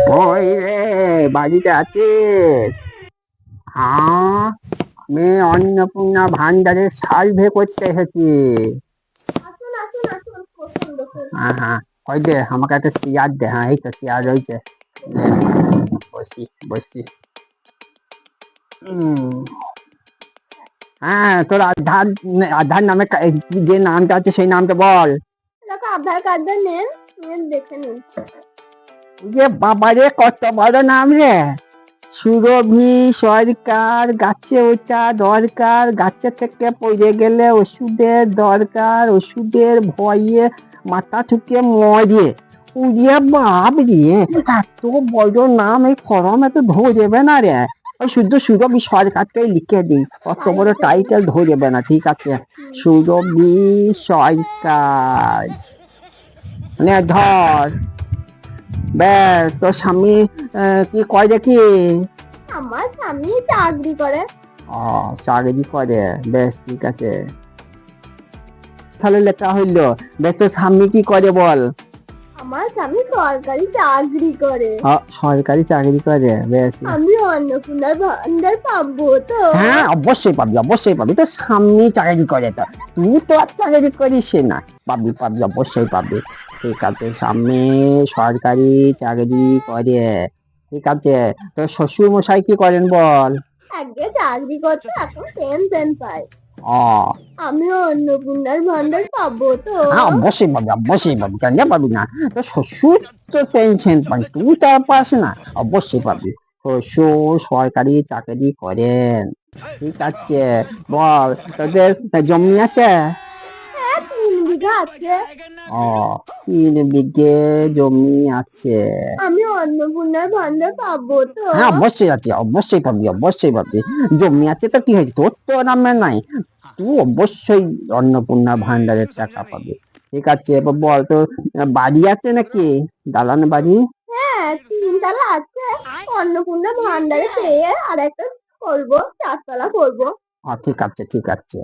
ওই রে, বাড়িতে আছিস? হ্যাঁ, আমি অন্নপূর্ণা ভান্ডারের সার্ভে করতে এসেছি। আসুন আসুন আসুন, বসুন বসুন। হ্যাঁ হ্যাঁ, ওই দে আমাকে একটা চেয়ার দে। হ্যাঁ, এই তো চেয়ার রয়েছে। নে, বসি বসি। উম, হ্যাঁ, তোর আধার আধার নামে যে নামটা আছে সেই নামটা বল। দেখো আধার কার্ডটা নেন, নিয়ে দেখে নিন। যে বাবারে, কত বড় নাম রে! সুরভি সরকার। গাছে ওঠা দরকার, গাছে থেকে পড়ে গেলে ওষুধের দরকার, ওষুধের ভয়ে মাথা ঠুকে মরে। উড়িয়ে বাপ রে, এত বড় নাম এই ফরমে তো ধরবে না রে। ওই শুধু সুরভি সরকারটাই লিখে দিই, অত বড় টাইটেল ধরবে না। ঠিক আছে, সুরভি সরকার। নে ধর। ব্যাস, তোর স্বামী কি কয় দেখি? আমার স্বামী চাকরি করে। ও, চাকরি করে। বেশ, ঠিক আছে, তাহলে লেখা হইলো। বেশ, তোর স্বামী কি করে বল? আমার স্বামী সরকারি চাকরি করে। সরকারি চাকরি করে। বেশ। আমি অন্নপূর্ণার ভান্ডার পাবো তো? হ্যাঁ, অবশ্যই পাবি, অবশ্যই পাবি। তোর স্বামী চাকরি করে তো, তুই তো আর চাকরি করিস না। পাবি পাবি, অবশ্যই পাবি। ঠিক আছে, স্বামী সরকারি চাকরি করে। ঠিক আছে, তোর শ্বশুর মশাই কি করেন বল? আগে চাকরি করতে, এখন পেনশন পাই। ও, আমি অন্নপূর্ণার ভান্ডার পাবো তো? হ্যাঁ, অবশ্যই পাবি, অবশ্যই পাবি। কেন পাবি না? তোর শ্বশুর তো পেনশন পান, তুই তো আর পাস না। অবশ্যই পাবি। শ্বশুর সরকারি চাকরি করেন। ঠিক আছে, বল তোদের জমি আছে? হ্যাঁ, 3 বিঘা আছে। ও, 3 বিঘে জমি আছে। আমি অন্নপূর্ণার ভান্ডার পাবো তো? হ্যাঁ, অবশ্যই আছে, অবশ্যই পাবি, অবশ্যই পাবি। জমি আছে তো কি হয়েছে, তোর তো নামে নাই। তুই অবশ্যই অন্নপূর্ণা ভান্ডারের টাকা পাবি। ঠিক আছে, এবার বল তোর বাড়ি আছে নাকি? দালান বাড়ি? হ্যাঁ, 3 তলা আছে। অন্নপূর্ণা ভান্ডারে পেয়ে আর একটা করবো, 4 তলা করবো। ঠিক আছে, ঠিক আছে।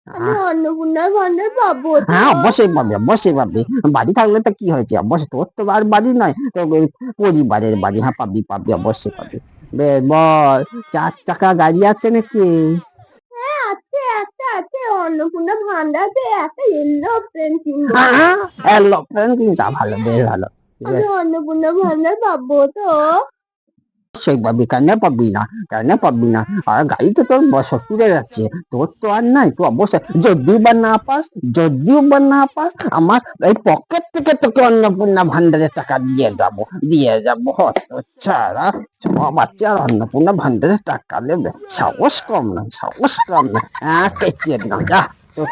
আমি আহ, অন্নপূর্ণার ভান্ডার পাবো তো? হ্যাঁ, অবশ্যই পাবি, অবশ্যই পাবি। বাড়ি থাকলে তো কি হয়েছে, অবশ্যই। তোর তো আর বাড়ি নয়, তো ওই পরিবারের বাড়ি। হ্যাঁ, পাবি পাবি, অবশ্যই পাবি। বেশ, বল 4 চাকা গাড়ি আছে নাকি? হ্যাঁ আছে, একটা আছে। অন্নপূর্ণা ভান্ডার পেয়ে একটা এরোপ্লেন কিনবো। হ্যাঁ, এরোপ্লেন কিনতা, ভালো, বেশ ভালো। আমি অন্নপূর্ণা ভান্ডার পাবো তো? অবশ্যই পাবি, কেন পাবি না? কেন পাবি না? আর গাড়ি তো তোর শ্বশুরের আছে, তোর তো আর নাই। তুই অবশ্যই, যদিও বা না পাস, যদিও বা না পাস, আমার এই পকেট থেকে তোকে অন্নপূর্ণা ভান্ডারের টাকা দিয়ে যাব, দিয়ে যাব। ছাড়া সব আছে, আর অন্নপূর্ণা ভান্ডারের টাকা নেবে? সাহস কম না, সাহস কম না। কেচিয়ে দিলাম, যা তোর